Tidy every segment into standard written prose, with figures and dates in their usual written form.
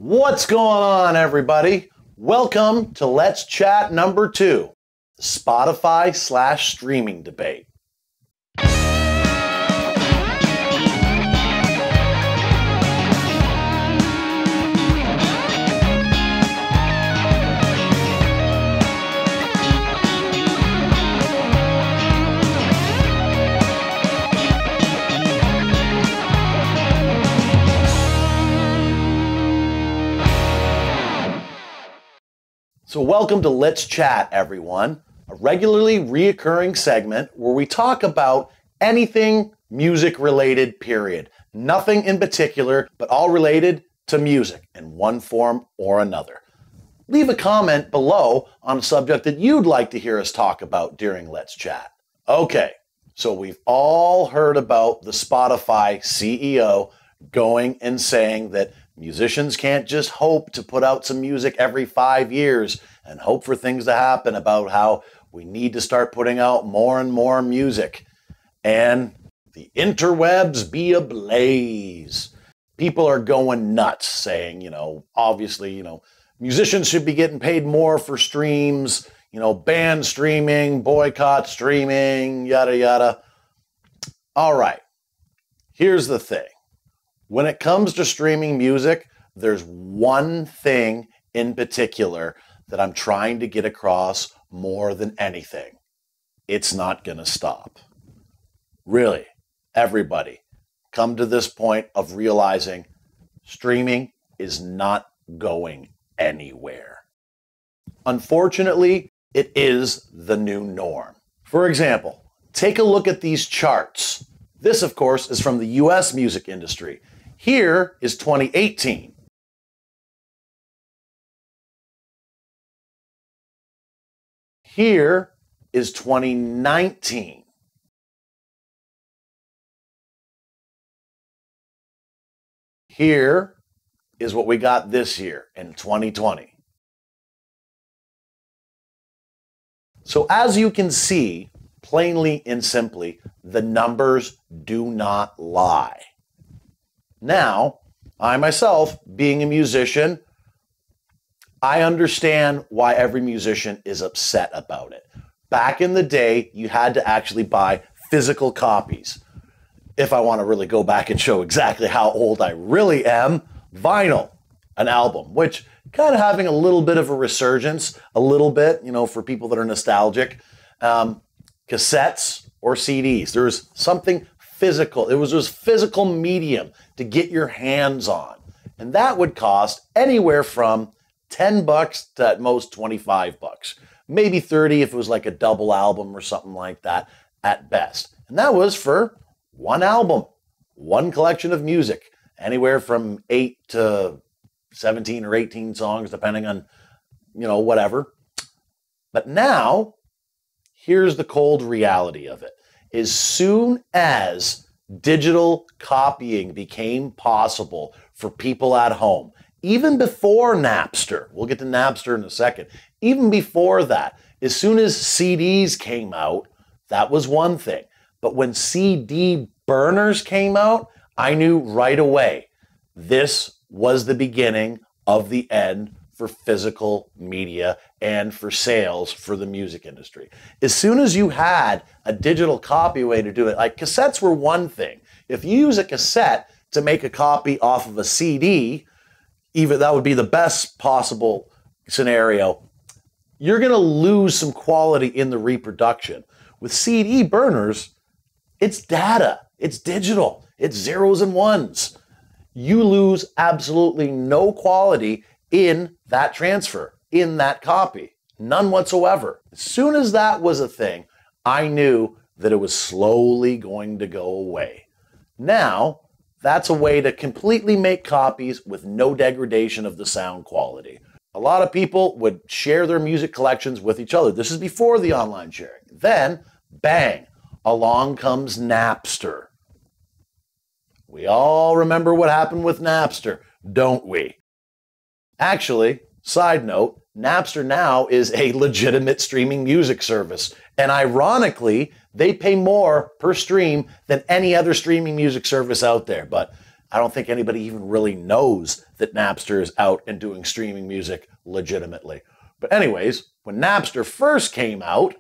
What's going on, everybody? Welcome to Let's Chat number 2, the Spotify/streaming debate. So welcome to Let's Chat, everyone, a regularly reoccurring segment where we talk about anything music-related, period. Nothing in particular, but all related to music in one form or another. Leave a comment below on a subject that you'd like to hear us talk about during Let's Chat. Okay, so we've all heard about the Spotify CEO going and saying that musicians can't just hope to put out some music every 5 years and hope for things to happen, about how we need to start putting out more and more music. And the interwebs be ablaze. People are going nuts saying, obviously, musicians should be getting paid more for streams, ban streaming, boycott streaming, yada, yada. All right, here's the thing. When it comes to streaming music, there's one thing in particular that I'm trying to get across more than anything. It's not going to stop. Really, everybody, come to this point of realizing streaming is not going anywhere. Unfortunately, it is the new norm. For example, take a look at these charts. This, of course, is from the US music industry. Here is 2018. Here is 2019. Here is what we got this year in 2020. So as you can see, plainly and simply, the numbers do not lie. Now, I myself, being a musician, I understand why every musician is upset about it. Back in the day, you had to actually buy physical copies. If I want to really go back and show exactly how old I really am, vinyl, an album, which kind of having a little bit of a resurgence, a little bit, for people that are nostalgic. Cassettes or CDs. There's something physical. It was this physical medium to get your hands on. And that would cost anywhere from $10 to at most $25. Maybe 30 if it was like a double album or something like that at best. And that was for one album, one collection of music, anywhere from 8 to 17 or 18 songs, depending on, whatever. But now, here's the cold reality of it. As soon as digital copying became possible for people at home, even before Napster, we'll get to Napster in a second, even before that, as soon as CDs came out, that was one thing. But when CD burners came out, I knew right away this was the beginning of the end for physical media and for sales for the music industry. As soon as you had a digital copy way to do it, like cassettes were one thing. If you use a cassette to make a copy off of a CD, even that would be the best possible scenario, you're going to lose some quality in the reproduction. With CD burners, it's data, it's digital, it's zeros and ones. You lose absolutely no quality in that transfer, in that copy. None whatsoever. As soon as that was a thing, I knew that it was slowly going to go away. Now, that's a way to completely make copies with no degradation of the sound quality. A lot of people would share their music collections with each other. This is before the online sharing. Then, bang, along comes Napster. We all remember what happened with Napster, don't we? Actually, side note, Napster now is a legitimate streaming music service. And ironically, they pay more per stream than any other streaming music service out there. But I don't think anybody even really knows that Napster is out and doing streaming music legitimately. But anyways, when Napster first came out,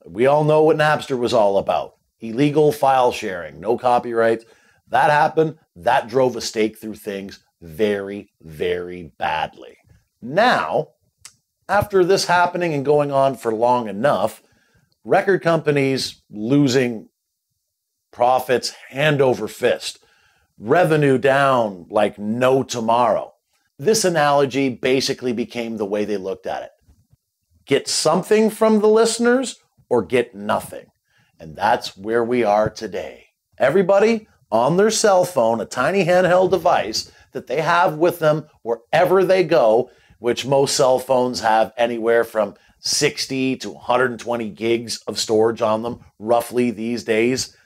we all know what Napster was all about. Illegal file sharing, no copyright. That happened. That drove a stake through things very, very badly. Now, after this happening and going on for long enough, record companies losing profits hand over fist, revenue down like no tomorrow. This analogy basically became the way they looked at it. Get something from the listeners or get nothing. And that's where we are today. Everybody on their cell phone, a tiny handheld device that they have with them wherever they go, which most cell phones have anywhere from 60 to 120 gigs of storage on them, roughly these days.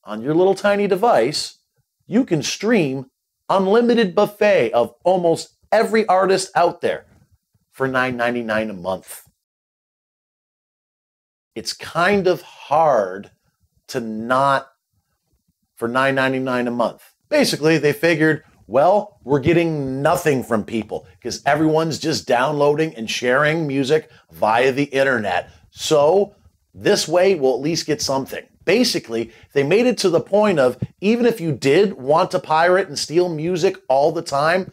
On your little tiny device, you can stream unlimited buffet of almost every artist out there for $9.99 a month. It's kind of hard to not for $9.99 a month. Basically, they figured, well, we're getting nothing from people because everyone's just downloading and sharing music via the internet. So this way, we'll at least get something. Basically, they made it to the point of, even if you did want to pirate and steal music all the time,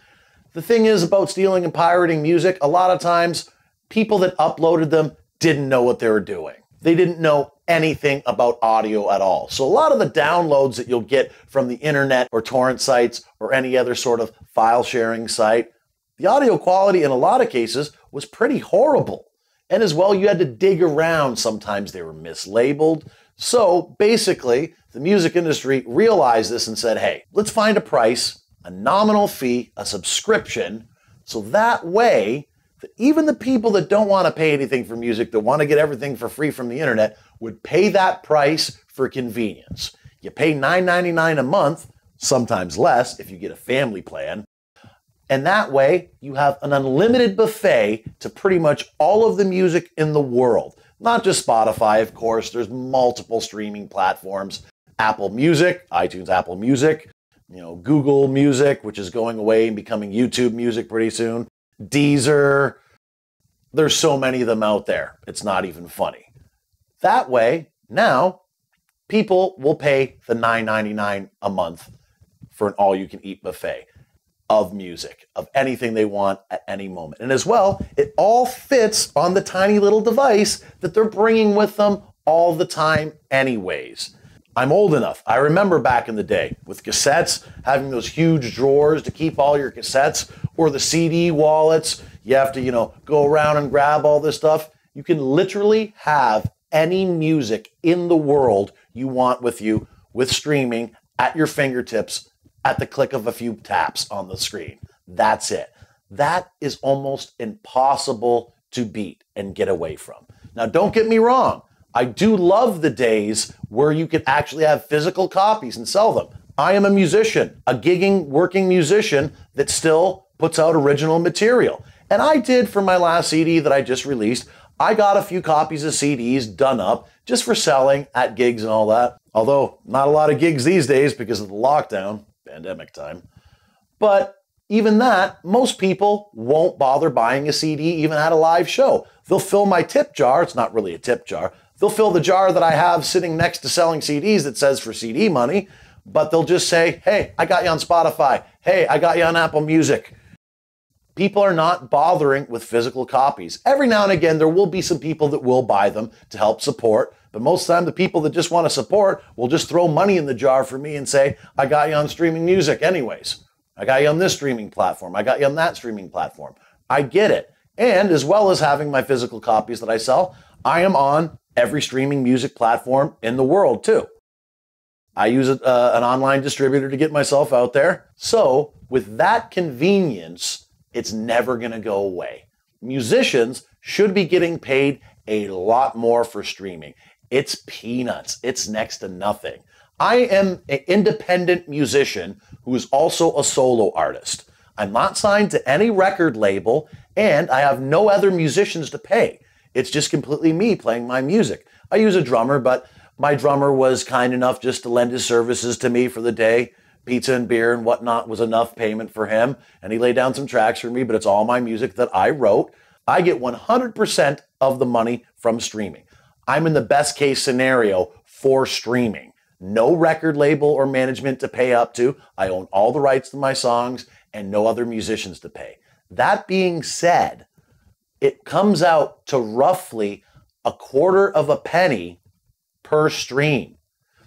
the thing is about stealing and pirating music, a lot of times, people that uploaded them didn't know what they were doing. They didn't know anything about audio at all. So a lot of the downloads that you'll get from the internet or torrent sites or any other sort of file sharing site, the audio quality in a lot of cases was pretty horrible. And as well, you had to dig around. Sometimes they were mislabeled. So basically, the music industry realized this and said, hey, let's find a price, a nominal fee, a subscription, so that way that even the people that don't want to pay anything for music, that want to get everything for free from the internet, would pay that price for convenience. You pay $9.99 a month, sometimes less if you get a family plan, and that way you have an unlimited buffet to pretty much all of the music in the world. Not just Spotify, of course. There's multiple streaming platforms. Apple Music, iTunes, Apple Music, Google Music, which is going away and becoming YouTube Music pretty soon. Deezer. There's so many of them out there. It's not even funny. That way, now, people will pay the $9.99 a month for an all-you-can-eat buffet of music, of anything they want at any moment. And as well, it all fits on the tiny little device that they're bringing with them all the time anyways. I'm old enough. I remember back in the day with cassettes, having those huge drawers to keep all your cassettes, or the CD wallets. You have to, go around and grab all this stuff. You can literally have any music in the world you want with you with streaming at your fingertips at the click of a few taps on the screen. That's it. That is almost impossible to beat and get away from. Now, don't get me wrong. I do love the days where you can actually have physical copies and sell them. I am a musician, a gigging, working musician that still puts out original material. And I did for my last CD that I just released. I got a few copies of CDs done up just for selling at gigs and all that. Although not a lot of gigs these days because of the lockdown, pandemic time. But even that, most people won't bother buying a CD even at a live show. They'll fill my tip jar. It's not really a tip jar. They'll fill the jar that I have sitting next to selling CDs that says for CD money, but they'll just say, hey, I got you on Spotify. Hey, I got you on Apple Music. People are not bothering with physical copies. Every now and again, there will be some people that will buy them to help support, but most of the time, the people that just want to support will just throw money in the jar for me and say, I got you on streaming music anyways. I got you on this streaming platform. I got you on that streaming platform. I get it. And as well as having my physical copies that I sell, I am on every streaming music platform in the world too. I use an online distributor to get myself out there. So with that convenience, it's never going to go away. Musicians should be getting paid a lot more for streaming. It's peanuts. It's next to nothing. I am an independent musician who is also a solo artist. I'm not signed to any record label, and I have no other musicians to pay. It's just completely me playing my music. I use a drummer, but my drummer was kind enough just to lend his services to me for the day pizza and beer and whatnot was enough payment for him, and he laid down some tracks for me, but it's all my music that I wrote. I get 100% of the money from streaming. I'm in the best case scenario for streaming. No record label or management to pay up to. I own all the rights to my songs and no other musicians to pay. That being said, it comes out to roughly a quarter of a penny per stream.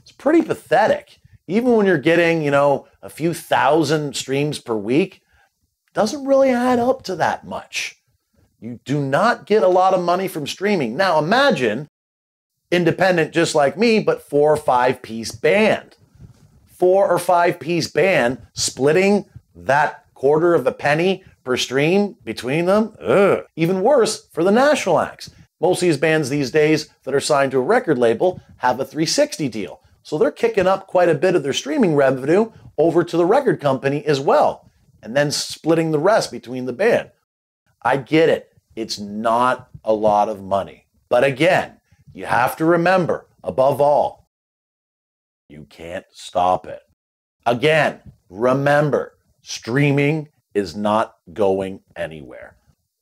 It's pretty pathetic. Even when you're getting, a few thousand streams per week, it doesn't really add up to that much. You do not get a lot of money from streaming. Now imagine independent just like me, but 4 or 5 piece band. 4 or 5 piece band splitting that quarter of a penny per stream between them. Ugh. Even worse for the national acts. Most of these bands these days that are signed to a record label have a 360 deal. So they're kicking up quite a bit of their streaming revenue over to the record company as well, and then splitting the rest between the band. I get it. It's not a lot of money. But again, you have to remember, above all, you can't stop it. Again, remember, streaming is not going anywhere.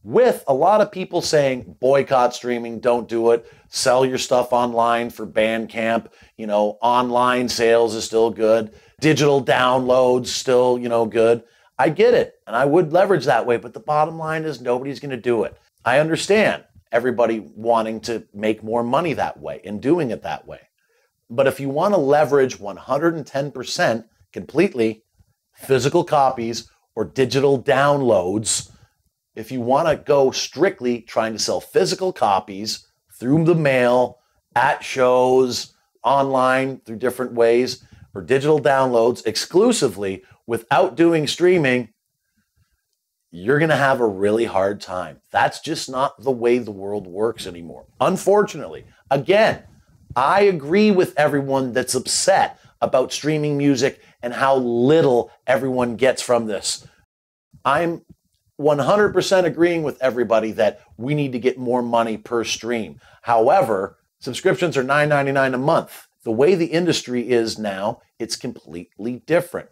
With a lot of people saying, boycott streaming, don't do it, sell your stuff online for Bandcamp, online sales is still good, digital downloads still, good. I get it, and I would leverage that way, but the bottom line is nobody's going to do it. I understand everybody wanting to make more money that way and doing it that way. But if you want to leverage 110% completely physical copies or digital downloads, if you want to go strictly trying to sell physical copies through the mail, at shows, online, through different ways, or digital downloads exclusively without doing streaming, you're going to have a really hard time. That's just not the way the world works anymore. Unfortunately, again, I agree with everyone that's upset about streaming music and how little everyone gets from this. I'm 100% agreeing with everybody that we need to get more money per stream. However, subscriptions are $9.99 a month. The way the industry is now, it's completely different.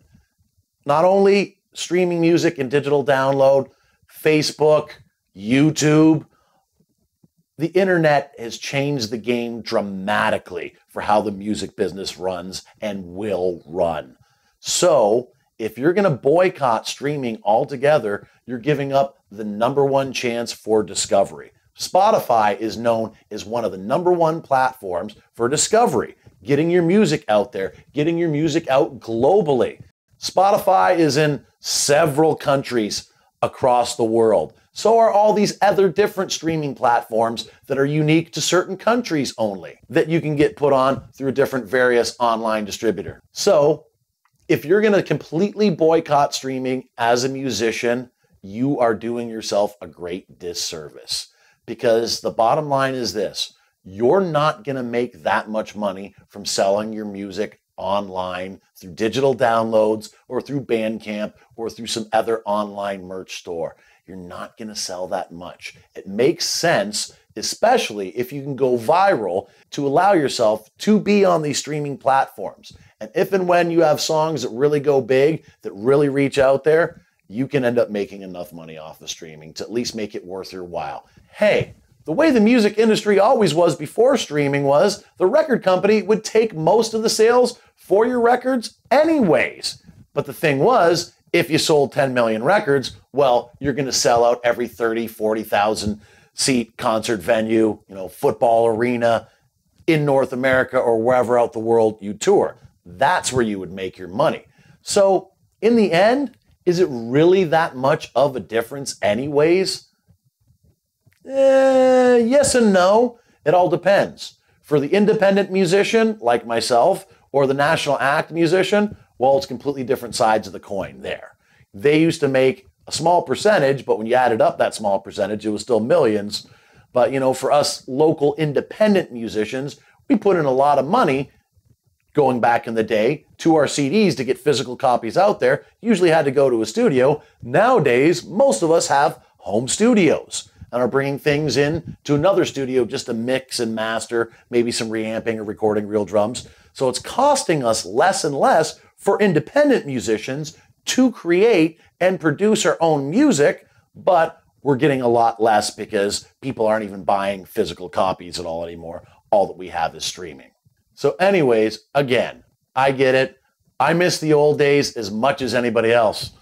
Not only streaming music and digital download, Facebook, YouTube, the internet has changed the game dramatically for how the music business runs and will run. So if you're going to boycott streaming altogether, you're giving up the #1 chance for discovery. Spotify is known as one of the #1 platforms for discovery, getting your music out there, getting your music out globally. Spotify is in several countries across the world. So are all these other different streaming platforms that are unique to certain countries only, that you can get put on through a different various online distributor. So if you're going to completely boycott streaming as a musician, you are doing yourself a great disservice. Because the bottom line is this: you're not going to make that much money from selling your music online through digital downloads or through Bandcamp or through some other online merch store. You're not going to sell that much. It makes sense, especially if you can go viral, to allow yourself to be on these streaming platforms. And if and when you have songs that really go big, that really reach out there, you can end up making enough money off of streaming to at least make it worth your while. Hey, the way the music industry always was before streaming was the record company would take most of the sales for your records anyways. But the thing was, if you sold 10 million records, well, you're going to sell out every 30, 40,000 seat concert venue, football arena in North America or wherever out the world you tour. That's where you would make your money. So in the end, is it really that much of a difference anyways? Yes and no. It all depends. For the independent musician like myself or the national act musician, well, it's completely different sides of the coin there. They used to make a small percentage, but when you added up that small percentage, it was still millions. But, for us local independent musicians, we put in a lot of money going back in the day to our CDs to get physical copies out there. Usually had to go to a studio. Nowadays, most of us have home studios and are bringing things in to another studio just to mix and master, maybe some reamping or recording real drums. So it's costing us less and less for independent musicians to create and produce our own music, but we're getting a lot less because people aren't even buying physical copies at all anymore. All that we have is streaming. So anyways, again, I get it. I miss the old days as much as anybody else.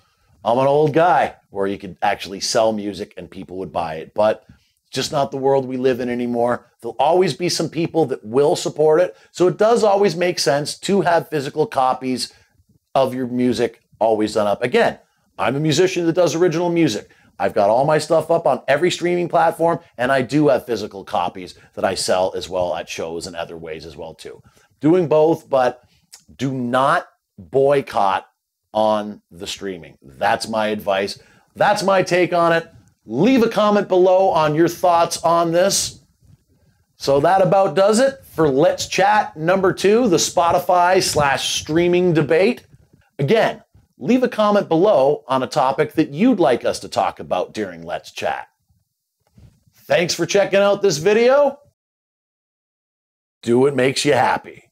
I'm an old guy where you could actually sell music and people would buy it, but it's just not the world we live in anymore. There'll always be some people that will support it. So it does always make sense to have physical copies of your music always done up. Again, I'm a musician that does original music. I've got all my stuff up on every streaming platform, and I do have physical copies that I sell as well at shows and other ways as well too. Doing both, but do not boycott on the streaming. That's my advice. That's my take on it. Leave a comment below on your thoughts on this. So that about does it for Let's Chat number 2, the Spotify/streaming debate. Again, leave a comment below on a topic that you'd like us to talk about during Let's Chat. Thanks for checking out this video. Do what makes you happy.